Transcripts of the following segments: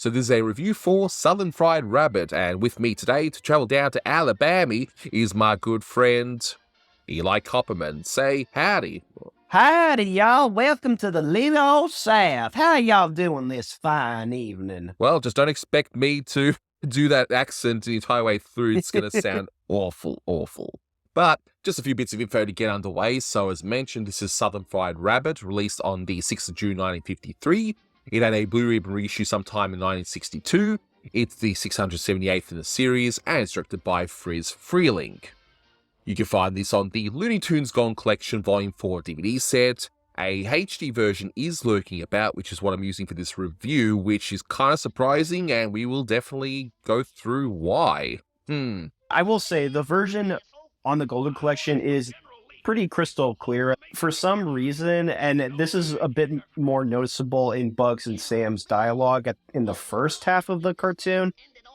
So this is a review for Southern Fried Rabbit, and with me today to travel down to Alabama is my good friend Eli Copperman. Say howdy. Howdy, y'all. Welcome to the little old South. How y'all doing this fine evening? Well, just don't expect me to do that accent the entire way through. It's going to sound awful. But just a few bits of info to get underway. So as mentioned, this is Southern Fried Rabbit, released on the 6th of June 1953. It had a Blue Ribbon reissue sometime in 1962. It's the 678th in the series, and it's directed by Friz Freleng. You can find this on the Looney Tunes Gone Collection Volume 4 DVD set. A HD version is lurking about, which is what I'm using for this review, which is kind of surprising, and we will definitely go through why. I will say the version on the Golden Collection is pretty crystal clear. For some reason, and this is a bit more noticeable in Bugs and Sam's dialogue in the first half of the cartoon,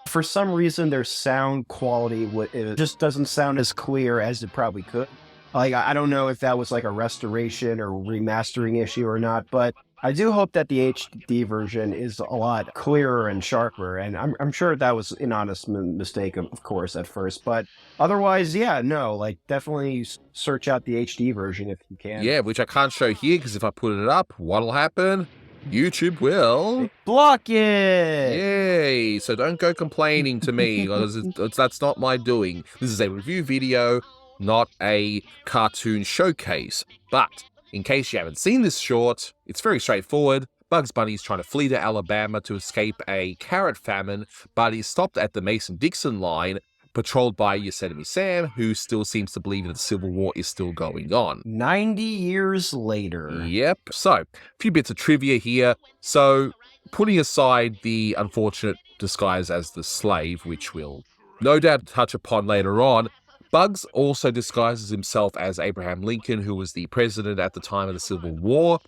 for some reason their sound quality it just doesn't sound as clear as it probably could. Like, I don't know if that was like a restoration or remastering issue or not, but I do hope that the HD version is a lot clearer and sharper, and I'm sure that was an honest mistake, of course, at first, but otherwise, yeah, no, like, definitely search out the HD version if you can. Yeah, which I can't show here, because if I put it up, what'll happen? YouTube will block it! Yay! So don't go complaining to me, because that's not my doing. This is a review video, not a cartoon showcase, but in case you haven't seen this short, it's very straightforward. Bugs Bunny is trying to flee to Alabama to escape a carrot famine, but he's stopped at the Mason-Dixon line, patrolled by Yosemite Sam, who still seems to believe that the Civil War is still going on. 90 years later. Yep. So, a few bits of trivia here. So, putting aside the unfortunate disguise as the slave, which we'll no doubt touch upon later on, Bugs also disguises himself as Abraham Lincoln, who was the president at the time of the Civil War.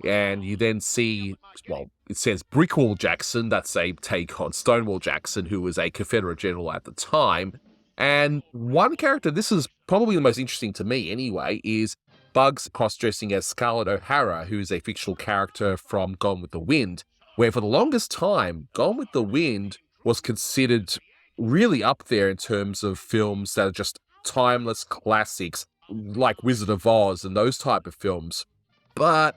And you then see, well, it says Brickwall Jackson. That's a take on Stonewall Jackson, who was a Confederate general at the time. And one character, this is probably the most interesting to me anyway, is Bugs cross-dressing as Scarlett O'Hara, who is a fictional character from Gone with the Wind, where for the longest time, Gone with the Wind was considered really up there in terms of films that are just timeless classics like Wizard of Oz and those type of films. But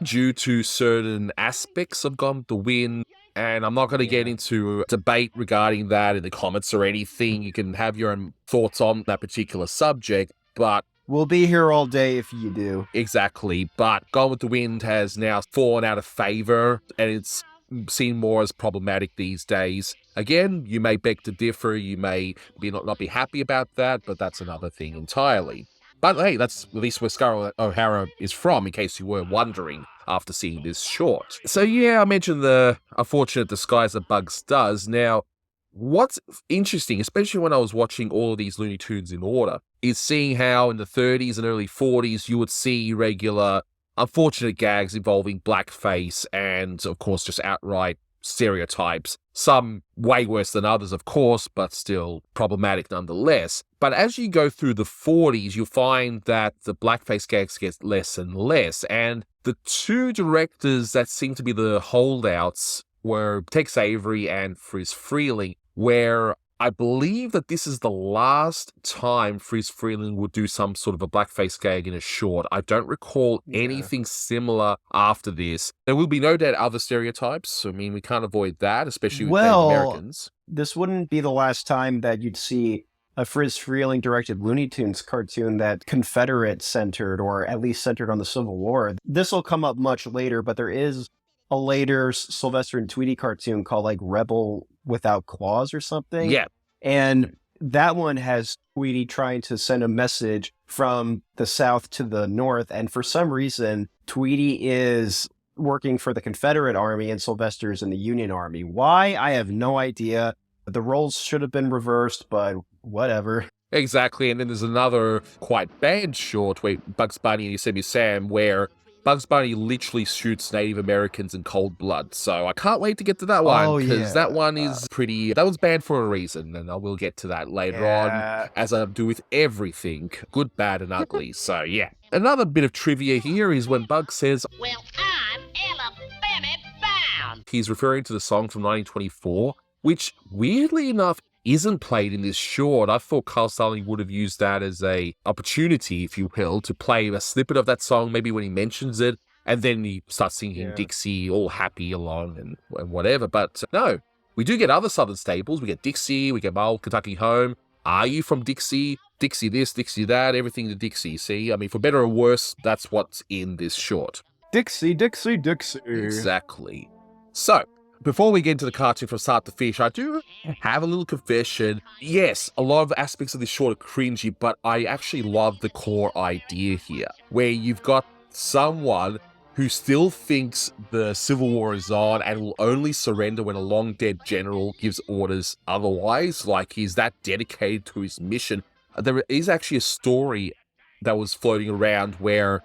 due to certain aspects of Gone with the Wind, and I'm not going to get into a debate regarding that in the comments or anything, you can have your own thoughts on that particular subject, but we'll be here all day if you do. Exactly, but Gone with the Wind has now fallen out of favor, and it's seen more as problematic these days. Again, you may beg to differ, you may not be happy about that, but that's another thing entirely. But hey, that's at least where Scarlett O'Hara is from, in case you were wondering after seeing this short. So yeah, I mentioned the unfortunate disguise that Bugs does. Now, what's interesting, especially when I was watching all of these Looney Tunes in order, is seeing how in the 30s and early 40s you would see regular unfortunate gags involving blackface and, of course, just outright stereotypes. Some way worse than others, of course, but still problematic nonetheless. But as you go through the 40s, you'll find that the blackface gags get less and less. And the two directors that seem to be the holdouts were Tex Avery and Friz Freleng, where I believe that this is the last time Friz Freleng would do some sort of a blackface gag in a short. I don't recall anything similar after this. There will be no doubt other stereotypes. I mean, we can't avoid that, especially with Native Americans. This wouldn't be the last time that you'd see a Friz Freleng directed Looney Tunes cartoon that Confederate centered, or at least centered on the Civil War. This will come up much later, but there is a later Sylvester and Tweety cartoon called like Rebel Without Claws or something. Yeah. And that one has Tweety trying to send a message from the South to the North. And for some reason, Tweety is working for the Confederate Army and Sylvester's in the Union Army. Why? I have no idea. The roles should have been reversed, but whatever. Exactly. And then there's another quite bad short where Bugs Bunny and Yosemite Sam, where Bugs Bunny literally shoots Native Americans in cold blood. So I can't wait to get to that one, because that one is pretty... That was banned for a reason, and I will get to that later on, as I do with everything, good, bad, and ugly. So yeah. Another bit of trivia here is when Bugs says, "Well, I'm Alabama bound." he's referring to the song from 1924, which weirdly enough isn't played in this short. I thought Carl Starling would have used that as a opportunity, if you will, to play a snippet of that song, maybe when he mentions it, and then he starts singing Dixie, all happy along and whatever. But no, we do get other Southern staples. We get Dixie, we get My Old Kentucky Home. Are you from Dixie? Dixie this, Dixie that, everything to Dixie. See, I mean, for better or worse, that's what's in this short. Dixie, Dixie, Dixie. Exactly. So, before we get into the cartoon from start to finish, I do have a little confession. Yes, a lot of aspects of this short are cringy, but I actually love the core idea here, where you've got someone who still thinks the Civil War is on and will only surrender when a long-dead general gives orders otherwise. Like, he's that dedicated to his mission. There is actually a story that was floating around where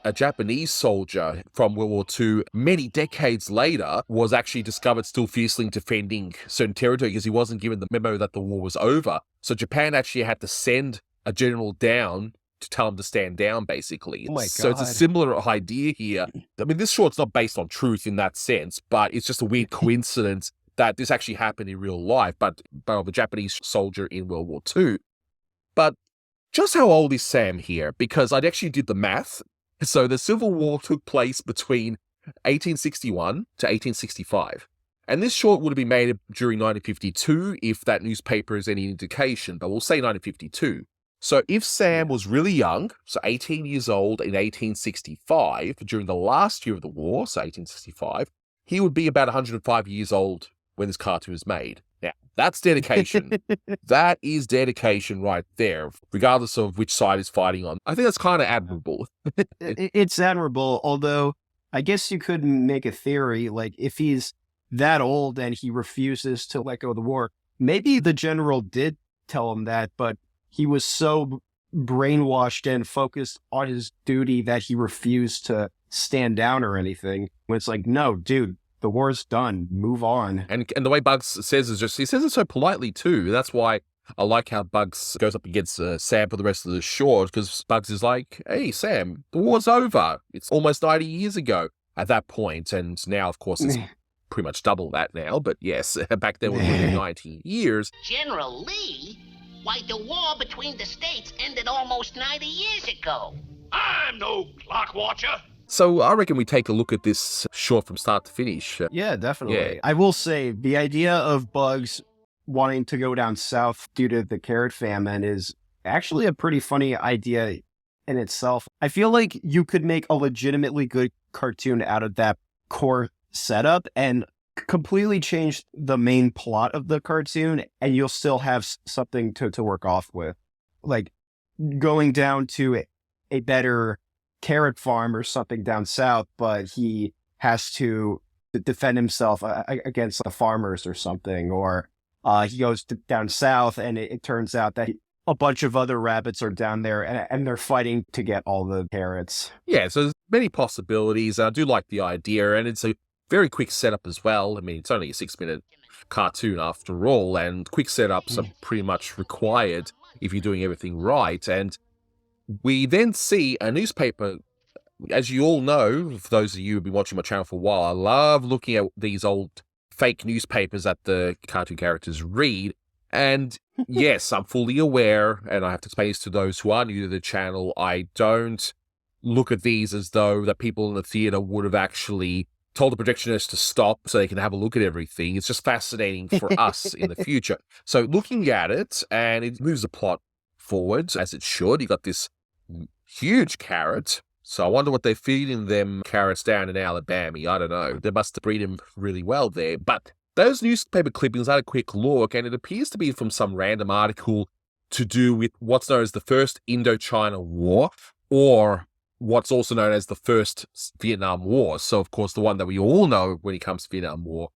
a Japanese soldier from World War II, many decades later, was actually discovered still fiercely defending certain territory because he wasn't given the memo that the war was over. So Japan actually had to send a general down to tell him to stand down, basically. Oh my So it's a God. similar idea here. I mean, this short's not based on truth in that sense, but it's just a weird coincidence that this actually happened in real life, but of a Japanese soldier in World War II. But just how old is Sam here? Because I actually did the math. So the Civil War took place between 1861 to 1865. And this short would have been made during 1952 if that newspaper is any indication, but we'll say 1952. So if Sam was really young, so 18 years old in 1865, during the last year of the war, so 1865, he would be about 105 years old when this cartoon is made. Now, that's dedication. That is dedication right there, regardless of which side he's fighting on. I think that's kind of admirable. It's admirable, although I guess you could make a theory, like if he's that old and he refuses to let go of the war, maybe the general did tell him that, but he was so brainwashed and focused on his duty that he refused to stand down or anything. It's like, no, dude, the war's done. Move on. And the way Bugs says is just, he says it so politely too. That's why I like how Bugs goes up against Sam for the rest of the short, because Bugs is like, hey, Sam, the war's over. It's almost 90 years ago at that point. And now, of course, it's pretty much double that now. But yes, back then it was 19 years. General Lee? Why, the war between the states ended almost 90 years ago. I'm no clock watcher. So I reckon we take a look at this short from start to finish. Yeah, definitely. Yeah. I will say the idea of Bugs wanting to go down south due to the carrot famine is actually a pretty funny idea in itself. I feel like you could make a legitimately good cartoon out of that core setup and completely change the main plot of the cartoon, and you'll still have something to work off with. Like going down to a better carrot farm or something down south, but he has to defend himself against the farmers or something, or he goes down south and it turns out that a bunch of other rabbits are down there and they're fighting to get all the carrots. Yeah, so there's many possibilities. I do like the idea, and it's a very quick setup as well. I mean, it's only a 6-minute cartoon after all, and quick setups are pretty much required if you're doing everything right. And we then see a newspaper. As you all know, for those of you who've been watching my channel for a while, I love looking at these old fake newspapers that the cartoon characters read. And yes, I'm fully aware, and I have to explain this to those who are new to the channel, I don't look at these as though the people in the theater would have actually told the projectionist to stop so they can have a look at everything. It's just fascinating for us in the future. So looking at it, and it moves the plot forward, as it should. You got this huge carrot. So I wonder what they're feeding them carrots down in Alabama. I don't know. They must breed them really well there. But those newspaper clippings, I had a quick look, and it appears to be from some random article to do with what's known as the First Indochina War, or what's also known as the First Vietnam War. So, of course, the one that we all know when it comes to Vietnam War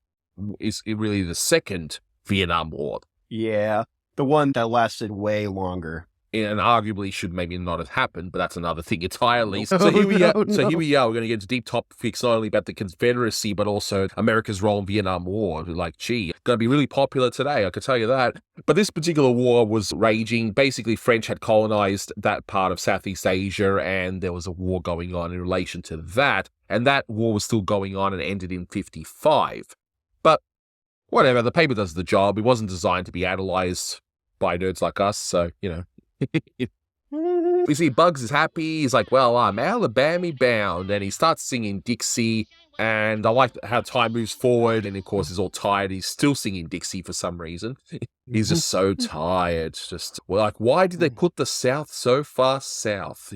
is really the Second Vietnam War. Yeah, the one that lasted way longer. and arguably should maybe not have happened, but that's another thing entirely. No, So here we are. no, So no. here we are. We're going to get into deep topics not only about the Confederacy, but also America's role in Vietnam War. Like, gee, going to be really popular today, I can tell you that. But this particular war was raging. Basically, French had colonized that part of Southeast Asia, and there was a war going on in relation to that. And that war was still going on and ended in 1955. But whatever, the paper does the job. It wasn't designed to be analyzed by nerds like us, so, you know. We see Bugs is happy. He's like, well, I'm Alabama bound. And he starts singing Dixie. And I like how time moves forward. And of course, he's all tired. He's still singing Dixie for some reason. He's just so tired. Just like, why did they put the South so far south?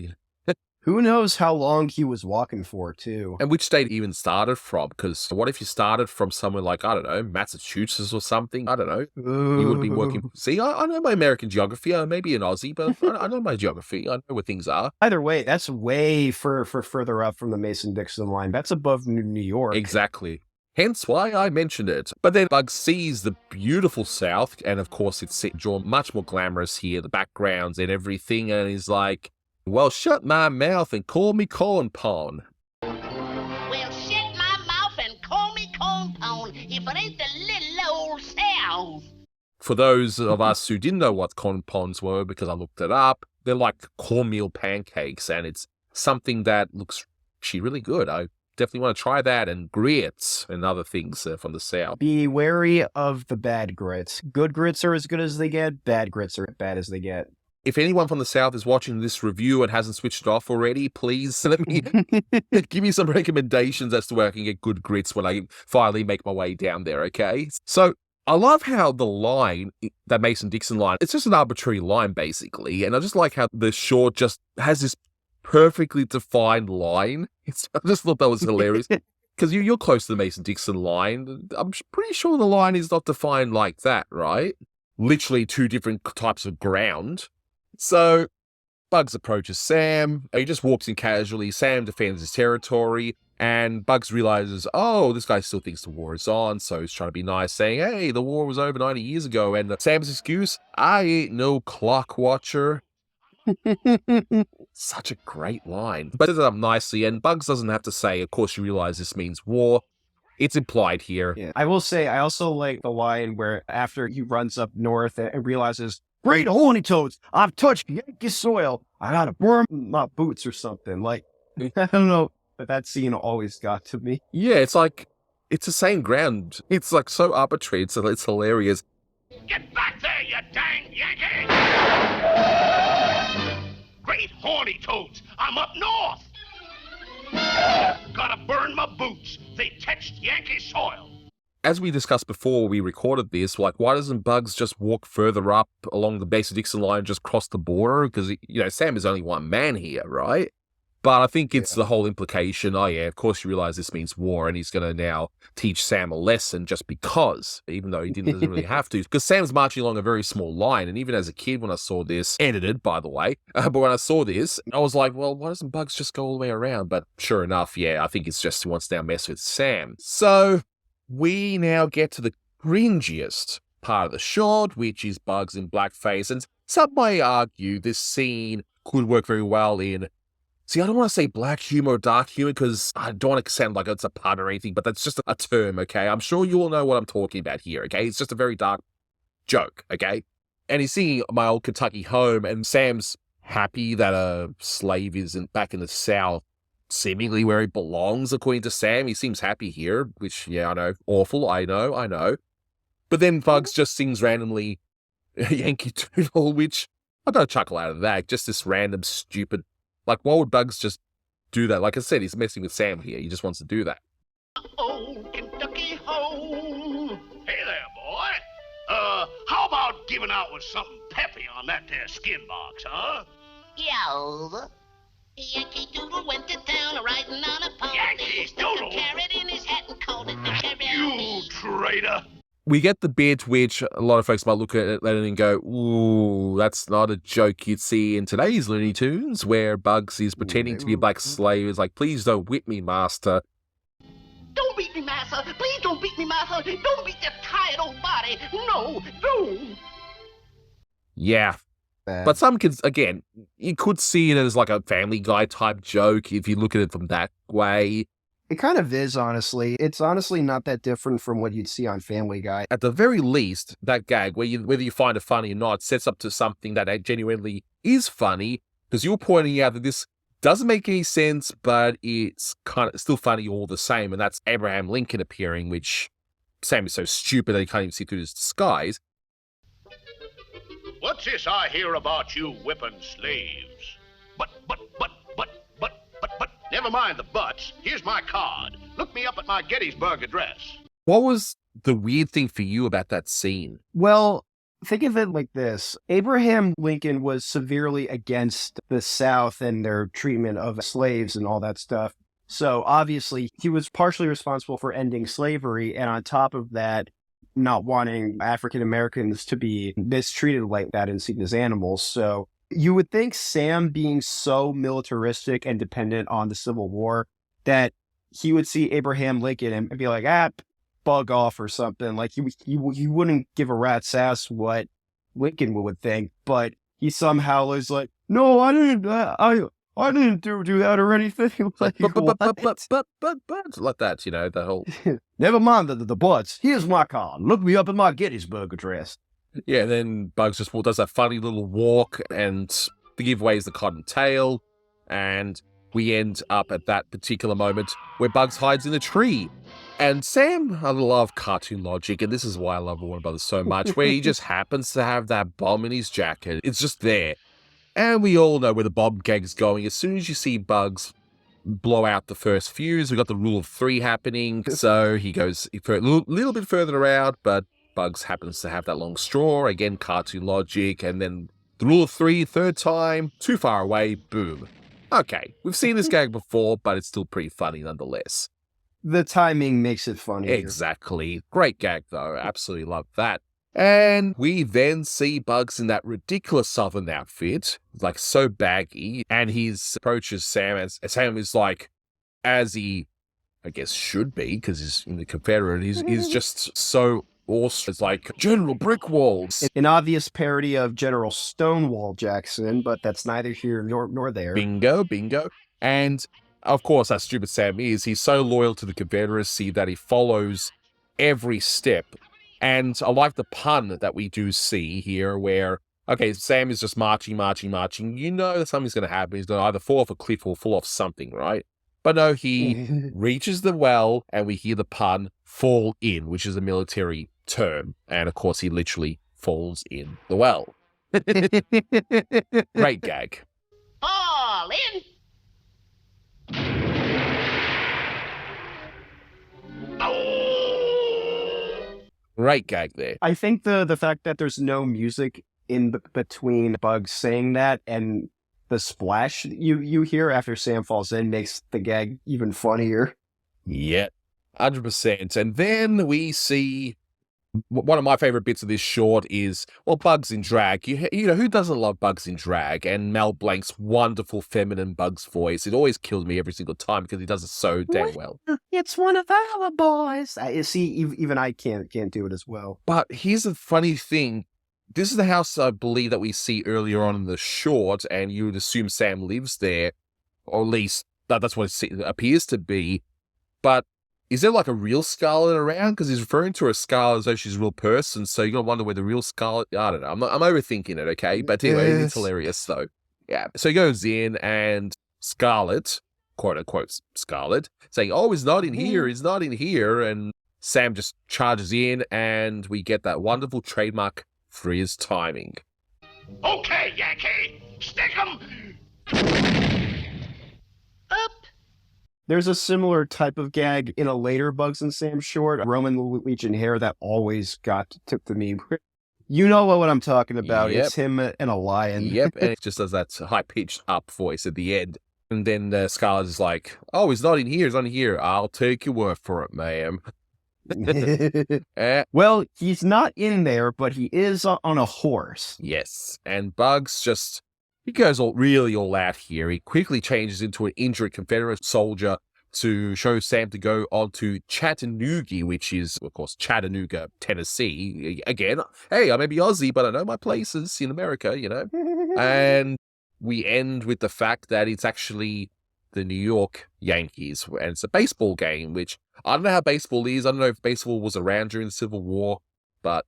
Who knows how long he was walking for, too. And which state he even started from? Because what if you started from somewhere like, I don't know, Massachusetts or something? I don't know. You would be working. See, I know my American geography. Maybe an Aussie, but I know my geography. I know where things are. Either way, that's way further up from the Mason-Dixon line. That's above New York. Exactly. Hence why I mentioned it. But then Bugs sees the beautiful South, and of course it's drawn much more glamorous here, the backgrounds and everything, and he's like, well, shut my mouth and call me corn pone. Well, shut my mouth and call me corn pone if it ain't the little old South. For those of us who didn't know what corn pones were, because I looked it up, they're like cornmeal pancakes, and it's something that looks actually really good. I definitely want to try that, and grits and other things from the South. Be wary of the bad grits. Good grits are as good as they get. Bad grits are as bad as they get. If anyone from the South is watching this review and hasn't switched it off already, please let me give me some recommendations as to where I can get good grits when I finally make my way down there, okay? So I love how the line, that Mason-Dixon line, it's just an arbitrary line, basically. And I just like how the short just has this perfectly defined line. I just thought that was hilarious. Because you're close to the Mason-Dixon line. I'm pretty sure the line is not defined like that, right? Literally two different types of ground. So Bugs approaches Sam. He just walks in casually. Sam defends his territory. And Bugs realizes, oh, this guy still thinks the war is on. So he's trying to be nice, saying, hey, the war was over 90 years ago. And Sam's excuse, I ain't no clock watcher. Such a great line. But it up nicely. And Bugs doesn't have to say, of course you realize this means war. It's implied here. Yeah. I will say, I also like the line where after he runs up north and realizes, great horny toads, I've touched Yankee soil. I gotta burn my boots or something. Like, I don't know, but that scene always got to me. Yeah, it's like, it's the same ground. It's like so arbitrary. It's hilarious. Get back there, you dang Yankee! Great horny toads, I'm up north. Gotta burn my boots. They touched Yankee soil. As we discussed before we recorded this, like, why doesn't Bugs just walk further up along the Mason-Dixon line and just cross the border? Because, you know, Sam is only one man here, right? But I think it's the whole implication, oh yeah, of course you realize this means war, and he's going to now teach Sam a lesson just because, even though he doesn't really have to. Because Sam's marching along a very small line, and even as a kid when I saw this, edited, by the way, but when I saw this, I was like, well, why doesn't Bugs just go all the way around? But sure enough, yeah, I think it's just he wants to now mess with Sam. So we now get to the cringiest part of the short, which is Bugs in blackface. And some may argue this scene could work very well in, see, I don't want to say black humor or dark humor because I don't want to sound like it's a pun or anything, but that's just a term, okay? I'm sure you all know what I'm talking about here, okay? It's just a very dark joke, okay? And he's singing My Old Kentucky Home, and Sam's happy that a slave isn't back in the South, seemingly where he belongs, according to Sam. He seems happy here, which, yeah, I know, awful, I know. But then Bugs just sings randomly Yankee Doodle, which I got a chuckle out of that, just this random stupid. Like, why would Bugs just do that? Like I said, he's messing with Sam here. He just wants to do that. Old Kentucky home. Hey there, boy. How about giving out with something peppy on that there skin box, huh? Yo. Yankee Doodle went to town riding on a pony. Yankee Stuck a Doodle? carrot in his hat and called it the cherry. You traitor. We get the bit which a lot of folks might look at it and go, ooh, that's not a joke you'd see in today's Looney Tunes, where Bugs is pretending to be a black slave. It's like, please don't whip me, master. Don't beat me, master. Please don't beat me, master. Don't beat that tired old body. No, don't. Yeah. But some kids, again, you could see it as like a Family Guy type joke if you look at it from that way. It kind of is, honestly. It's honestly not that different from what you'd see on Family Guy. At the very least, that gag, whether you find it funny or not, sets up to something that genuinely is funny, because you're pointing out that this doesn't make any sense, but it's kind of still funny all the same, and that's Abraham Lincoln appearing, which Sam is so stupid that he can't even see through his disguise. What's this I hear about you whipping slaves? But. Never mind the buts. Here's my card. Look me up at my Gettysburg address. What was the weird thing for you about that scene? Well, think of it like this. Abraham Lincoln was severely against the South and their treatment of slaves and all that stuff. So obviously, he was partially responsible for ending slavery. And on top of that, not wanting African Americans to be mistreated like that and seen as animals. So you would think Sam, being so militaristic and dependent on the Civil War, that he would see Abraham Lincoln and be like, bug off or something. Like he wouldn't give a rat's ass what Lincoln would think, but he somehow is like, no, I didn't do that or anything. Like, but like that, the whole. Never mind the buts. Here's my card. Look me up at my Gettysburg address. Yeah, then Bugs just does that funny little walk, and the giveaway is the cottontail, and we end up at that particular moment where Bugs hides in a tree. And Sam, I love cartoon logic, and this is why I love Warner Brothers so much, where he just happens to have that bomb in his jacket. It's just there. And we all know where the bomb gag's going. As soon as you see Bugs blow out the first fuse, we got the rule of 3 happening, so he goes a little bit further around, but Bugs happens to have that long straw, again, cartoon logic, and then the rule of 3, third time, too far away, boom. Okay, we've seen this gag before, but it's still pretty funny nonetheless. The timing makes it funny. Exactly. Great gag, though. Absolutely love that. And we then see Bugs in that ridiculous Southern outfit, like so baggy, and he approaches Sam, as Sam is like, as he, I guess, should be, because he's in the Confederate, he's just so awesome. It's like General Brickwalls. An obvious parody of General Stonewall Jackson, but that's neither here nor there. Bingo. And of course, as stupid Sam is, he's so loyal to the Confederacy that he follows every step. And I like the pun that we do see here where, okay, Sam is just marching. You know that something's going to happen. He's going to either fall off a cliff or fall off something, right? But no, he reaches the well, and we hear the pun, fall in, which is a military term. And of course, he literally falls in the well. Great gag. Fall in. Great gag there. I think the fact that there's no music in between Bugs saying that and the splash you hear after Sam falls in makes the gag even funnier. Yeah, 100%. And then we see one of my favorite bits of this short is, well, Bugs in drag. You know, who doesn't love Bugs in drag? And Mel Blanc's wonderful feminine Bugs voice. It always kills me every single time because he does it so damn well. It's one of our boys. See, even I can't do it as well. But here's the funny thing. This is the house, I believe, that we see earlier on in the short, and you would assume Sam lives there, or at least that's what it appears to be. But is there like a real Scarlett around? Because he's referring to her Scarlett as though she's a real person, so you're going to wonder where the real Scarlett... I don't know. I'm overthinking it, okay? But anyway, it's hilarious, though. Yeah. So he goes in, and Scarlett, quote-unquote Scarlett, saying, oh, he's not in here, and Sam just charges in, and we get that wonderful trademark for his timing. Okay, Yankee, stick 'em! Up. There's a similar type of gag in a later Bugs and Sam short, Roman Legion hair, that always took to me. You know what I'm talking about. Yep. It's him and a lion. Yep, and it just does that high-pitched up voice at the end. And then Scarlett is like, oh, he's not in here. I'll take your word for it, ma'am. Well, he's not in there, but he is on a horse. Yes, and Bugs he goes all out here. He quickly changes into an injured Confederate soldier, to show Sam to go on to Chattanooga, which is, of course, Chattanooga, Tennessee. Again, hey, I may be Aussie, but I know my places in America, And we end with the fact that it's actually the New York Yankees, and it's a baseball game, which I don't know how baseball is. I don't know if baseball was around during the Civil War, but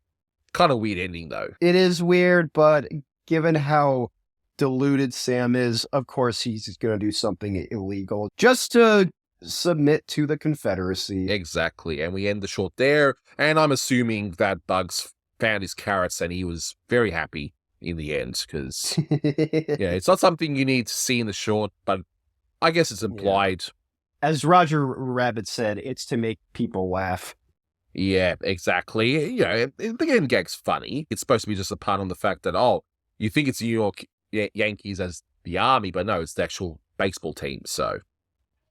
kind of weird ending, though. It is weird, but given how deluded Sam is, of course he's going to do something illegal just to submit to the Confederacy. Exactly, and we end the short there, and I'm assuming that Bugs found his carrots and he was very happy in the end, because, it's not something you need to see in the short, but I guess it's implied. As Roger Rabbit said, it's to make people laugh. Yeah, exactly. The end gag's funny. It's supposed to be just a pun on the fact that, you think it's New York Yankees as the army, but no, it's the actual baseball team, so.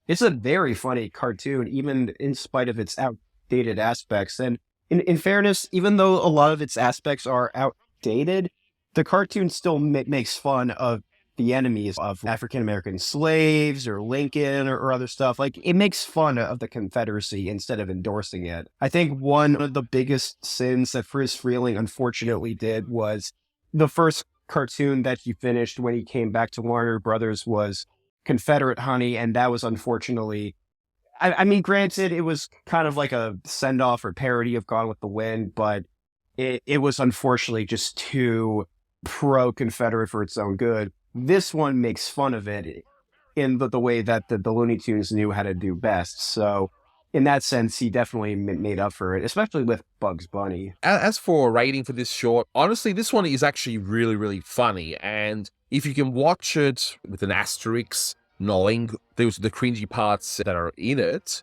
It's a very funny cartoon, even in spite of its outdated aspects. And in fairness, even though a lot of its aspects are outdated, the cartoon still makes fun of the enemies of African-American slaves or Lincoln or other stuff. Like, it makes fun of the Confederacy instead of endorsing it. I think one of the biggest sins that Friz Freleng unfortunately did was the first cartoon that he finished when he came back to Warner Brothers was Confederate Honey, and that was unfortunately, I mean, granted, it was kind of like a send-off or parody of Gone with the Wind, but it was unfortunately just too pro-Confederate for its own good. This one makes fun of it in the way that the Looney Tunes knew how to do best. So in that sense, he definitely made up for it, especially with Bugs Bunny. As for a rating for this short, honestly, this one is actually really, really funny. And if you can watch it with an asterisk, knowing those the cringy parts that are in it,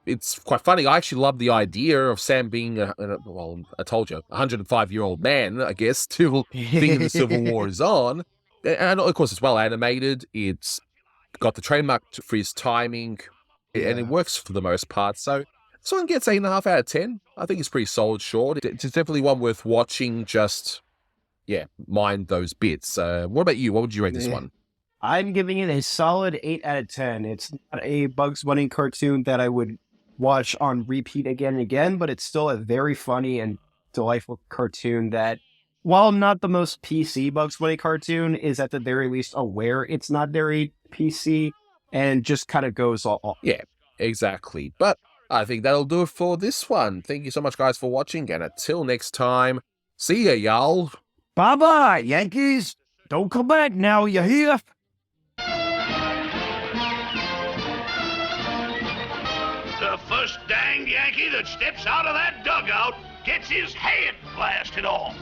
it's quite funny. I actually love the idea of Sam being, I told you, a 105-year-old man, I guess, still thinking the Civil War is on. And of course, it's well animated. It's got the trademark for his timing, and it works for the most part. So this one gets 8.5 out of 10. I think it's pretty solid short. It's definitely one worth watching. Just, mind those bits. What about you? What would you rate this one? I'm giving it a solid 8 out of 10. It's not a Bugs Bunny cartoon that I would watch on repeat again and again, but it's still a very funny and delightful cartoon that, while not the most PC Bugs Bunny cartoon, is at the very least aware it's not very PC and just kind of goes all. Yeah, exactly. But I think that'll do it for this one. Thank you so much, guys, for watching, and until next time, see ya, y'all. Bye-bye, Yankees. Don't come back now, you hear? The first dang Yankee that steps out of that dugout gets his head blasted off.